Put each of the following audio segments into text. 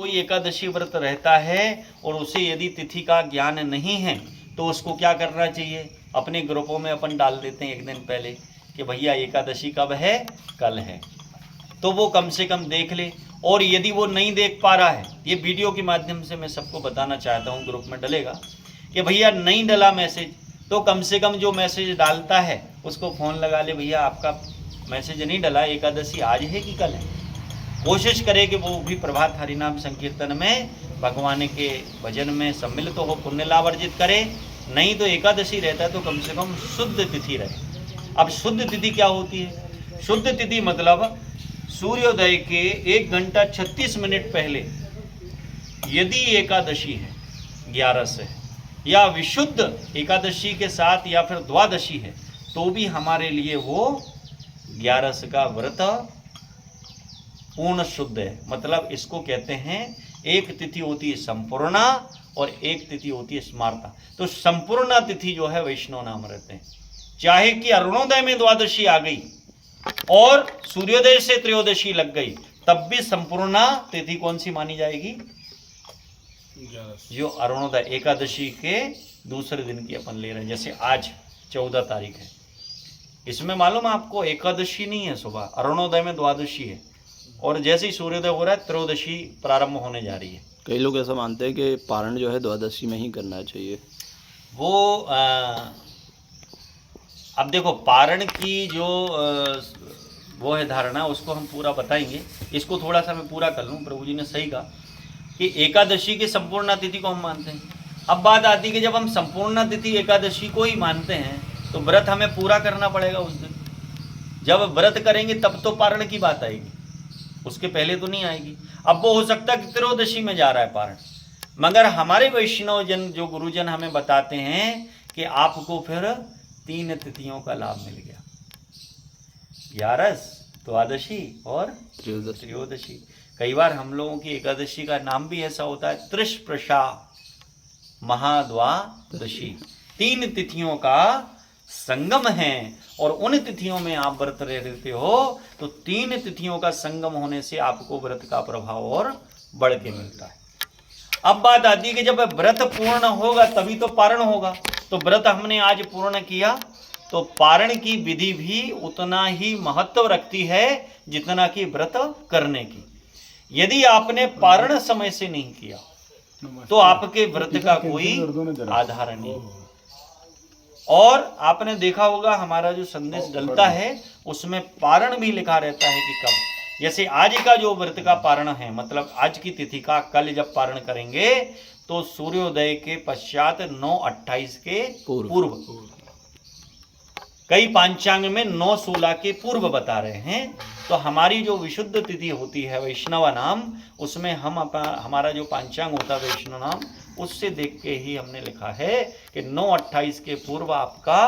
कोई एकादशी व्रत रहता है और उसे यदि तिथि का ज्ञान नहीं है तो उसको क्या करना चाहिए, अपने ग्रुपों में अपन डाल देते हैं एक दिन पहले कि भैया एकादशी कब है, कल है, तो वो कम से कम देख ले। और यदि वो नहीं देख पा रहा है, ये वीडियो के माध्यम से मैं सबको बताना चाहता हूँ, ग्रुप में डलेगा कि भैया नहीं डला मैसेज, तो कम से कम जो मैसेज डालता है उसको फ़ोन लगा ले, भैया आपका मैसेज नहीं डला, एकादशी आज है कि कल है। कोशिश करे कि वो भी प्रभात हरिनाम संकीर्तन में भगवान के भजन में सम्मिलित हो, पुण्य लाभ अर्जित करे। नहीं तो एकादशी रहता है तो कम से कम शुद्ध तिथि रहे। अब शुद्ध तिथि क्या होती है? शुद्ध तिथि मतलब सूर्योदय के 1 घंटा 36 मिनट पहले यदि एकादशी है 11 से, या विशुद्ध एकादशी के साथ या फिर द्वादशी है, तो भी हमारे लिए वो 11 का व्रत पूर्ण शुद्ध है। मतलब इसको कहते हैं, एक तिथि होती है संपूर्णा और एक तिथि होती है स्मार्ता। तो संपूर्णा तिथि जो है वैष्णव नाम रहते हैं, चाहे कि अरुणोदय में द्वादशी आ गई और सूर्योदय से त्रयोदशी लग गई, तब भी संपूर्णा तिथि कौन सी मानी जाएगी? जो अरुणोदय एकादशी के दूसरे दिन की अपन ले रहे हैं। जैसे आज 14 तारीख है, इसमें मालूम है आपको एकादशी नहीं है, सुबह अरुणोदय में द्वादशी है और जैसे ही सूर्योदय हो रहा है त्रयोदशी प्रारंभ होने जा रही है। कई लोग ऐसा मानते हैं कि पारण जो है द्वादशी में ही करना चाहिए। वो अब देखो, पारण की जो वो है धारणा, उसको हम पूरा बताएंगे। इसको थोड़ा सा मैं पूरा कर लूँ। प्रभु जी ने सही कहा कि एकादशी की संपूर्ण तिथि को हम मानते हैं। अब बात आती है कि जब हम संपूर्ण तिथि एकादशी को ही मानते हैं तो व्रत हमें पूरा करना पड़ेगा उस दिन। जब व्रत करेंगे तब तो पारण की बात आएगी, उसके पहले तो नहीं आएगी। अब वो हो सकता है कि त्रयोदशी में जा रहा है पारण, मगर हमारे वैष्णव जन जो गुरुजन हमें बताते हैं कि आपको फिर 3 तिथियों का लाभ मिल गया, 11, द्वादशी और त्रयोदशी। कई बार हम लोगों की एकादशी का नाम भी ऐसा होता है, त्रिशप्रशा महाद्वादशी। 3 तिथियों का संगम है और उन तिथियों में आप व्रत रहते हो तो 3 तिथियों का संगम होने से आपको व्रत का प्रभाव और बढ़ के मिलता है। अब बात आती है कि जब व्रत पूर्ण होगा तभी तो पारण होगा। तो व्रत हमने आज पूर्ण किया तो पारण की विधि भी उतना ही महत्व रखती है जितना कि व्रत करने की। यदि आपने पारण समय से नहीं किया तो आपके व्रत का कोई आधार नहीं। और आपने देखा होगा हमारा जो संदेश डलता है उसमें पारण भी लिखा रहता है कि कब। जैसे आज का जो व्रत का पारण है, मतलब आज की तिथि का कल जब पारण करेंगे तो सूर्योदय के पश्चात 9:28 के पूर्व, कई पांचांग में 9:16 के पूर्व बता रहे हैं। तो हमारी जो विशुद्ध तिथि होती है वैष्णव नाम, उसमें हम हमारा जो पांचांग होता है वैष्णव नाम, उससे देख के ही हमने लिखा है कि 9:28 के पूर्व आपका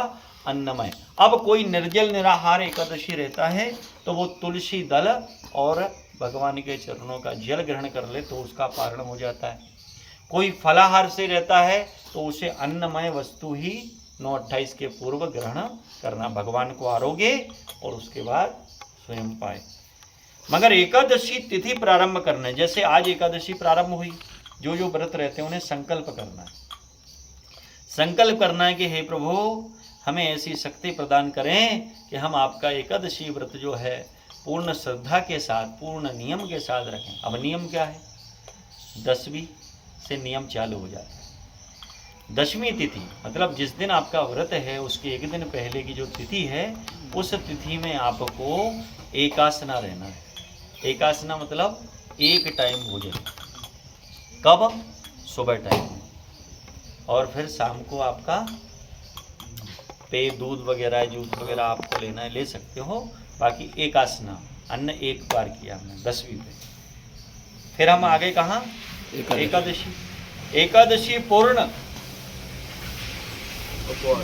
अन्नमय। अब कोई निर्जल निराहार एकादशी रहता है तो वो तुलसी दल और भगवान के चरणों का जल ग्रहण कर ले तो उसका पारण हो जाता है। कोई फलाहार से रहता है तो उसे अन्नमय वस्तु ही 9:28 के पूर्व ग्रहण करना, भगवान को आरोगे और उसके बाद स्वयं पाए। मगर एकादशी तिथि प्रारंभ करने, जैसे आज एकादशी प्रारंभ हुई, जो जो व्रत रहते हैं उन्हें संकल्प करना है। संकल्प करना है कि हे प्रभु हमें ऐसी शक्ति प्रदान करें कि हम आपका एकादशी व्रत जो है पूर्ण श्रद्धा के साथ, पूर्ण नियम के साथ रखें। अब नियम क्या है? 10वीं से नियम चालू हो जाता है। 10वीं तिथि मतलब जिस दिन आपका व्रत है उसके एक दिन पहले की जो तिथि है, उस तिथि में आपको एकासना रहना है। एकासना मतलब एक टाइम भोजन। कब? सुबह टाइम में, और फिर शाम को आपका पेय, दूध वगैरह, जूस वगैरह आपको लेना है, ले सकते हो। बाकी एकासना, अन्न एक बार किया हमने 10वीं पे। फिर हम आगे कहाँ? एकादशी। एकादशी पूर्ण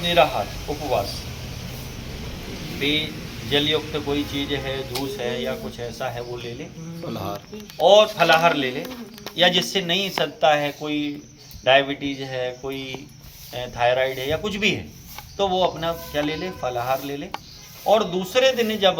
निराहार उपवास, पेय जलयुक्त कोई चीज़ है, जूस है या कुछ ऐसा है वो ले ले, फलाहार और फलाहार ले ले। या जिससे नहीं सकता है, कोई डायबिटीज़ है, कोई थायराइड है या कुछ भी है, तो वो अपना क्या ले ले? फलाहार ले ले। और दूसरे दिन जब